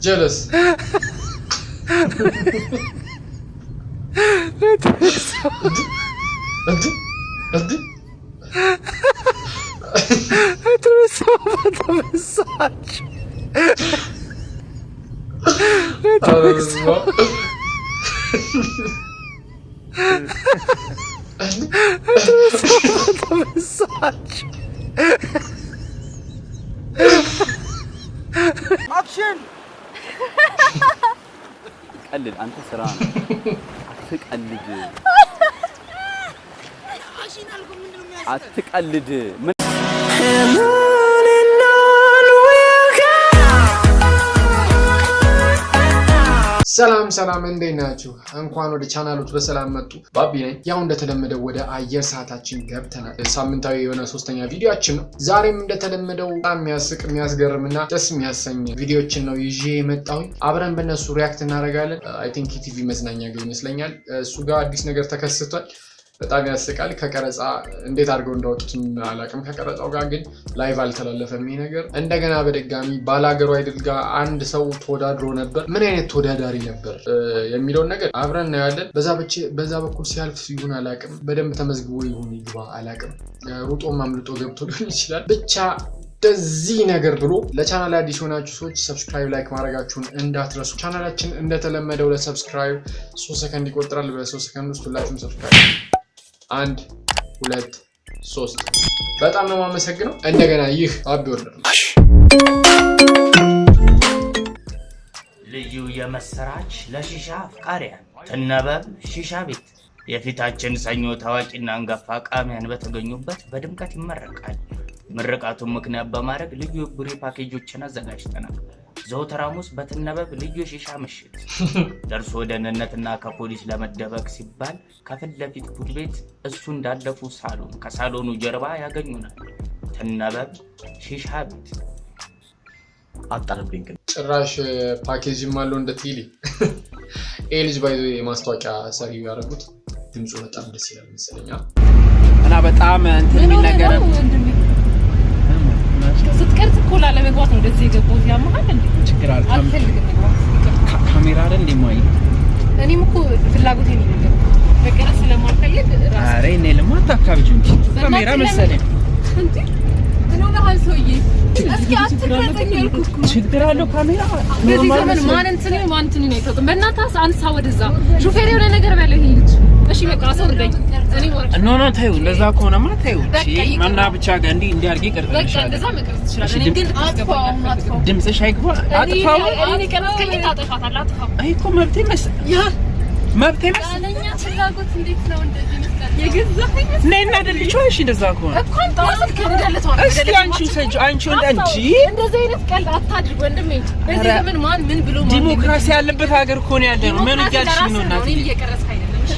jealous. Action! قلد أنت سران أتقلد أتقلد من ሰላም እንዴት ናችሁ? እንኳን ወደ ቻናሉት በሰላም መጡ። ባቢ ነኝ። ያው እንደተለመደው ወደ አየር ሰዓታችን ገብተናል። ሳምንታዊ የሆነ ሶስተኛ ቪዲዮአችን ነው። ዛሬም እንደተለመደው በጣም የሚያስቅ የሚያስገርምና ደስ የሚያሰኝ ቪዲዮችን ነው ይዤ የመጣሁኝ። አብረን በእነሱ ሪያክት እናደርጋለን። አይ ቲንክ ኢቲቪ መዝናኛ ጋር ይመስለኛል እሱ ጋር አዲስ ነገር ተከስቷል። በጣም ያስቃል። ከቀረጻ እንዴት አድርገው እንዳወጡትም አላውቅም። ከቀረጻው ጋር ግን ላይቭ አልተላለፈም ይሄ ነገር። እንደገና በድጋሚ ባላገሩ አይደል ጋር አንድ ሰው ተወዳድሮ ነበር። ምን አይነት ተወዳዳሪ ነበር የሚለውን ነገር አብረን እናያለን። በዛ በኩል ሲያልፍ ይሁን አላውቅም፣ በደንብ ተመዝግቦ ይሁን ይግባ አላውቅም። ሩጦም አምልጦ ገብቶ ሊሆን ይችላል። ብቻ እንደዚህ ነገር ብሎ ለቻናል አዲስ ሆናችሁ ሰዎች ሰብስክራይብ ላይክ ማድረጋችሁን እንዳትረሱ። ቻናላችን እንደተለመደው ለሰብስክራይብ 3 ሰከንድ ይቆጥራል። በ3 ሰከንድ ውስጥ ሁላችሁም ሰብስክራይብ 1 2 3 በጣም ነው የማመሰግነው። እንደገና ይህ ባቢ ወርደር ልዩ የመሰራች ለሺሻ አፍቃሪያን ትነበብ ሺሻ ቤት የፊታችን ሰኞ ታዋቂና አንጋፋ ቃሚያን በተገኙበት በድምቀት ይመረቃል። ምርቃቱን ምክንያት በማድረግ ልዩ የቡሬ ፓኬጆችን አዘጋጅተናል። ዘወትር ሐሙስ በትነበብ ልዩ የሺሻ ምሽት ደርሶ ደህንነትና ከፖሊስ ለመደበቅ ሲባል ከፊት ለፊት ቡድ ቤት እሱ እንዳለፉ ሳሎን ከሳሎኑ ጀርባ ያገኙናል። ትነበብ ሺሻ ቤት አጣልብኝ ጭራሽ ፓኬጅም አለው እንደ ቲሊ ኤልጅ ባይዞ የማስታወቂያ ሰሪው ያደረጉት ድምፁ በጣም ደስ ይላል መሰለኝ እና በጣም እንትን የሚነገር ስትቀርጽ እኮ ላለመግባት ነው እንደዚህ የገባው ያማሃል እንዴ? ችግር አለ ካሜራ አይደል እንደማይ እኔም እኮ ፍላጎቴ ነው ነገር በቀረጽ ስለማልፈልግ ራስ አሬ እኔ ለማታ አካባቢ እንጂ ካሜራ መሰለኝ እንዴ ነው ለሃል ሰውዬ እስኪ አትቀርጸኝ ያልኩት ችግር አለው ካሜራ በዚህ ዘመን ማን እንትን ነው አይተውም። በእናታስ አንሳ ወደዛ ሹፌር የሆነ ነገር በለው ይሄ ልጅ እሺ በቃ አሰውርደኝ እኔ ወርድ ኖ ታዩ ለዛ ከሆነማ ታዩ እሺ ማና ብቻ ጋር እንዲ አርጊ ቀርጸሽ በቃ እንደዛ መቅረጽ ትችላለህ። እኔ ግን አጥፋው ድምጽሽ አይግባ አጥፋው እኔ ቀረጽከኝ ታጠፋታለህ አጥፋው አይ እኮ መብቴ መብቴ አለኛ ፍላጎት እንዴት ነው እንደዚህ መስጠት የገዛኸኝ ነይና ደልቾሽ እንደዛ ከሆነ እኮ አንተ ከደለተው እስኪ አንቺ እንደዚህ አይነት ቀልድ አታድርግ ወንድሜ። በዚህ ዘመን ማን ምን ብሎ ማን ዲሞክራሲ ያለበት ሀገር እኮ ነው ያለነው። ምን እያልሽ ነው እናት? እኔ እየቀረጽክ አይደለም እሺ።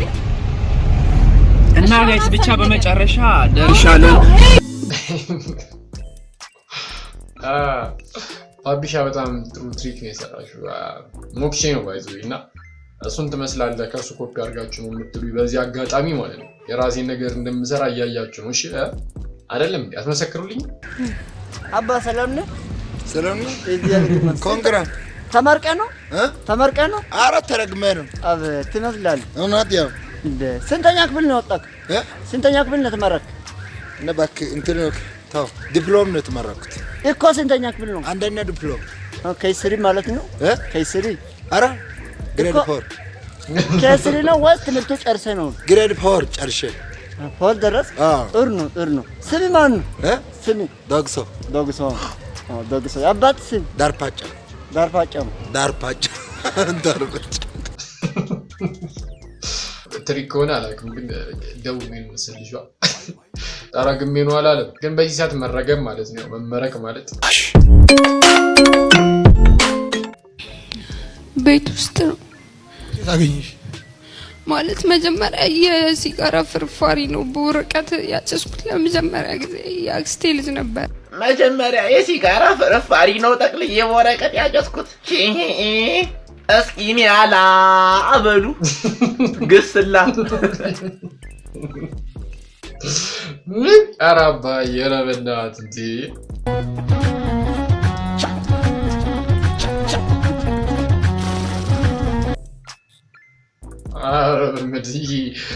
እና ጋይስ ብቻ በመጨረሻ ደርሻለሁ። ባቢሻ በጣም ጥሩ ትሪክ ነው የሰራሽው። ሞክሼ ነው ባይዘውና እሱን ትመስላለህ ከሱ ኮፒ አድርጋችሁ ነው የምትሉኝ። በዚህ አጋጣሚ ማለት ነው የራሴን ነገር እንደምሰራ እያያችሁ ነው። እሺ አይደለም እንዴ? አትመሰክሩልኝ? አባ ሰላም ነው? ሰላም ነው። እዚህ ያለ ኮንግራ ተመርቀህ ነው? ኧረ ተረግመህ ነው። አቤት ትመስላለህ። እውነት ያው እንደ ስንተኛ ክፍል ነው ወጣክ? ስንተኛ ክፍል ነው ተመረክ? እባክህ እንትን ተው ዲፕሎም ነው የተመረኩት እኮ። ስንተኛ ክፍል ነው? አንደኛ ዲፕሎም። ከይስሪ ማለት ነው? ከይስሪ ኧረ ግሬድ 4 ከይስሪ ነው ወይስ ትምህርቱ ጨርሰህ ነው? ግሬድ 4 ጨርሼ ፎር ደረስ። ጥሩ ነው። ስሚ ማን ነው? ስሚ ዶግሶ። የአባት ስም? ዳርፓጫ። ትሪክ ሆነ አላውቅም፣ ግን ደውሜ ነው መሰልሽ ጠራግሜ ነው አላለም። ግን በዚህ ሰዓት መረገም ማለት ነው መመረቅ ማለት ቤት ውስጥ ነው ታገኝሽ ማለት መጀመሪያ የሲጋራ ፍርፋሪ ነው በወረቀት ያጨስኩት። ለመጀመሪያ ጊዜ የአክስቴ ልጅ ነበር። መጀመሪያ የሲጋራ ፍርፋሪ ነው ጠቅልዬ በወረቀት ያጨስኩት። እስኪ እኔ አላበሉ ግስላ ምን አራባ የረበናት እንዴ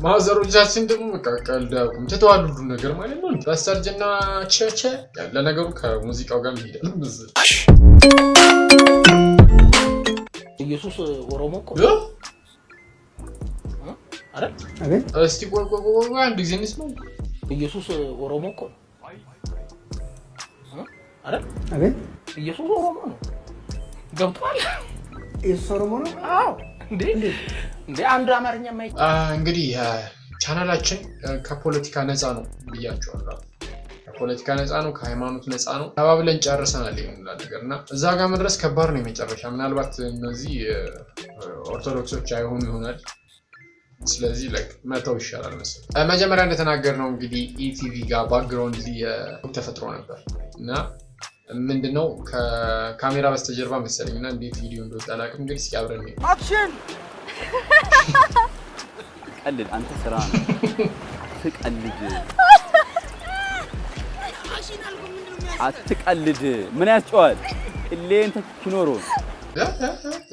ማዘሮቻችን ደግሞ በቃ ቀልዳኩም ተተዋሉ ሁሉ ነገር ማለት ነው በሰርጅና ቸቸ ለነገሩ ከሙዚቃው ጋር ይሄዳል ኢየሱስ ኦሮሞ እኮ አረ እስቲ ቆይ አንድ ጊዜ እንስማው ኢየሱስ ኦሮሞ እኮ አረ ኢየሱስ ኦሮሞ ነው ገብቷል ኢየሱስ ኦሮሞ ነው አዎ እንዴ አንድ አማርኛ ማይ እንግዲህ ቻናላችን ከፖለቲካ ነፃ ነው ብያችኋለሁ ከፖለቲካ ነፃ ነው ከሃይማኖት ነፃ ነው ተባብለን ጨርሰናል ይሄን ነገርና እዛ ጋር መድረስ ከባድ ነው የመጨረሻ ምናልባት እነዚህ ኦርቶዶክሶች አይሆኑ ይሆናል ስለዚህ መተው ይሻላል መሰለኝ መጀመሪያ እንደተናገርነው እንግዲህ ኢቲቪ ጋር ባክግራውንድ ተፈጥሮ ነበር እና ምንድነው ከካሜራ በስተጀርባ መሰለኝና እንዴት ቪዲዮ እንደወጣ አላውቅም እንግዲህ እስኪ አብረን ነው አክሽን ቀልድ አንተ ስራ ነው አትቀልድ ምን ያስጨዋል እሌን ተኪኖሮ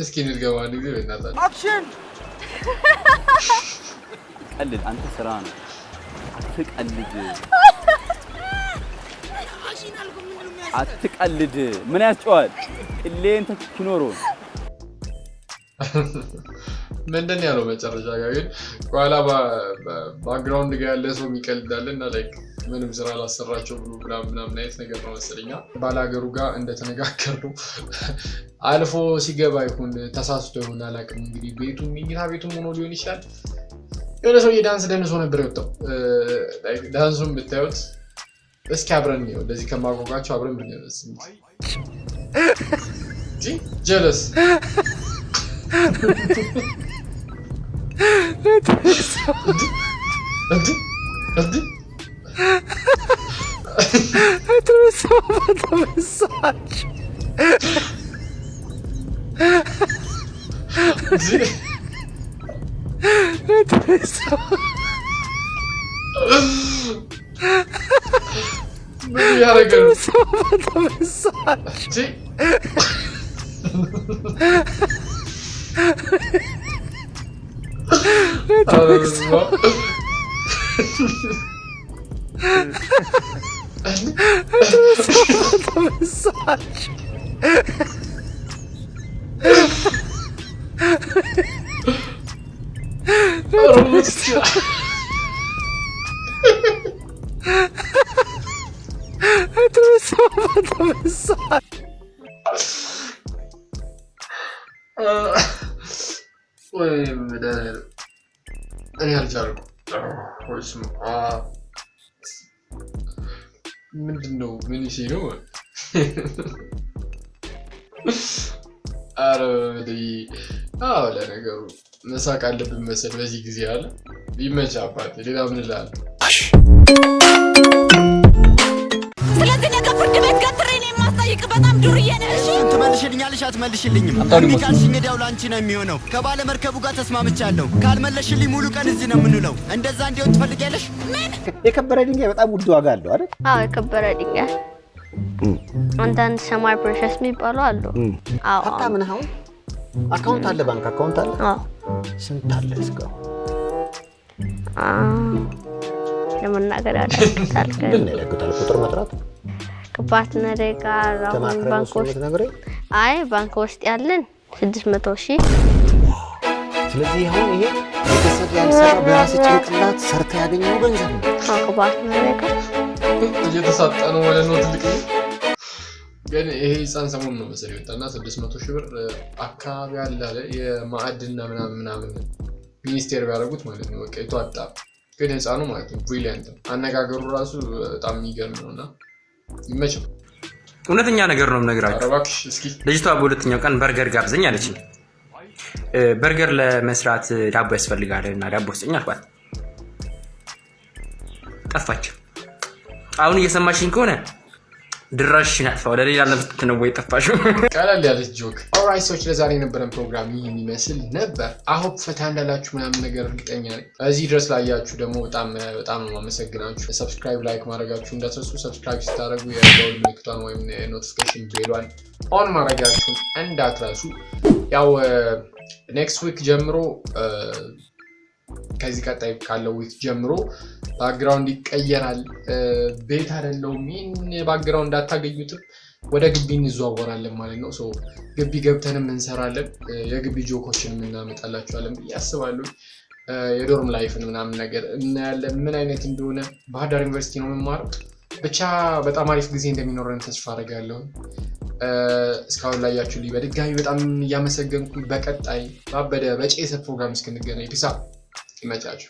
እስኪ ንድገባ አንድ ጊዜ በእናትህ አክሽን ቀልድ አንተ ስራ ነው አትቀልድ ምን ያስጨዋል እሌን ተኪኖሮ ምንድን ያለው መጨረሻ ጋር ግን ኋላ ባክግራውንድ ጋር ያለ ሰው የሚቀልዳልና ምንም ስራ ላሰራቸው ብሎ ምናምን አይነት ነገር ነው መሰለኛ ባላገሩ ጋር እንደተነጋገርነው አልፎ ሲገባ ይሁን ተሳስቶ ይሁን አላውቅም እንግዲህ ሚኒታ ቤቱም ሆኖ ሊሆን ይችላል የሆነ ሰው የዳንስ ደንሶ ነበር የወጣው ዳንሱን ብታዩት እስኪ አብረን ነው እንደዚህ ከማቆቃቸው አብረን ብንነስ ጀለስ እኔ አልቻልኩም ወይስ ምንድነው ምን ይሲነው አረ ለነገሩ መሳቅ አለብን መሰል በዚህ ጊዜ አለ ይመቻባት ሌላ ምን እላለሁ ስለዚህ ነገ ፍርድ ቤት ገትሬን የማስጠይቅ በጣም ዱርዬ ነሽ ትመልሽልኛለሽ አትመልሽልኝም ካልሽኝ እዳው ላንቺ ነው የሚሆነው ከባለ መርከቡ ጋር ተስማምቻለሁ ካልመለሽልኝ ሙሉ ቀን እዚህ ነው የምንውለው እንደዛ እንዲሆን ትፈልጊያለሽ ምን የከበረ ድንጋይ በጣም ውድ ዋጋ አለው አይደል አዎ የከበረ ድንጋይ አንዳንድ ሰማይ ፕሬሸስ የሚባሉ አሉ አዎ በጣም ነው አካውንት አለ ባንክ አካውንት አለ አዎ ስንት አለ እስካሁን ለመናገር ያዳግታል ግን ያዳግታል ቁጥር መጥራት ከፓርትነር ጋር ባንክ ውስጥ አይ ባንክ ውስጥ ያለን 600,000 ስለዚህ አሁን ይሄ ቤተሰብ ያልሰራ በራስ ጭንቅላት ሰርተ ያገኘው ገንዘብ ነው ከፓርትነር ጋር እየተሳጠነው ወደ ነው ትልቅ ግን ይሄ ህፃን ሰሞኑን ነው መሰለኝ ወጣና 600,000 ብር አካባቢ አለ የማዕድና ምናምን ሚኒስቴር ያደረጉት ማለት ነው በቃ የተዋጣ ግን ህፃኑ ማለት ነው ብሪሊያንት አነጋገሩ ራሱ በጣም የሚገርም ነውና ይመችው እውነተኛ ነገር ነው የምነግራችሁ አረባክሽ እስኪ ልጅቷ በሁለተኛው ቀን በርገር ጋብዘኝ አለችኝ በርገር ለመስራት ዳቦ ያስፈልጋልና ዳቦ ስጠኝ አልኳት ጠፋች አሁን እየሰማሽኝ ከሆነ ድራሽን አጥፋው ለሌላ ለምት ነው ወይ ጠፋሽው ቀላል ያለች ጆክ ኦልራይት ሰዎች ለዛሬ የነበረን ፕሮግራም ይሄን ይመስል ነበር አሆፕ ፈታ እንዳላችሁ ምናምን ነገር እርግጠኛ ነኝ እዚህ ድረስ ላያችሁ ደግሞ በጣም ነው ማመሰግናችሁ ሰብስክራይብ ላይክ ማድረጋችሁ እንዳትረሱ ሰብስክራይብ ስታደርጉ የደወል ምልክቷን ወይም ኖቲፊኬሽን ቤሏን ኦን ማድረጋችሁን እንዳትረሱ ያው ኔክስት ዊክ ጀምሮ ከዚህ ቀጣይ ካለው ዊክ ጀምሮ ባክግራውንድ ይቀየራል። ቤት አይደለም ይሄን ባክግራውንድ አታገኙትም። ወደ ግቢ እንዘዋወራለን ማለት ነው። ሶ ግቢ ገብተንም እንሰራለን። የግቢ ጆኮችን እናመጣላችኋለን ብዬ አስባለሁ። የዶርም ላይፍን ምናምን ነገር እናያለን ምን አይነት እንደሆነ። ባህር ዳር ዩኒቨርሲቲ ነው የምማረው። ብቻ በጣም አሪፍ ጊዜ እንደሚኖረን ተስፋ አደርጋለሁ። እስካሁን ላያችሁልኝ በድጋሚ በጣም እያመሰገንኩኝ በቀጣይ ባበደ በጨሰ ፕሮግራም እስክንገናኝ ፒስ አውት ይመቻችሁ።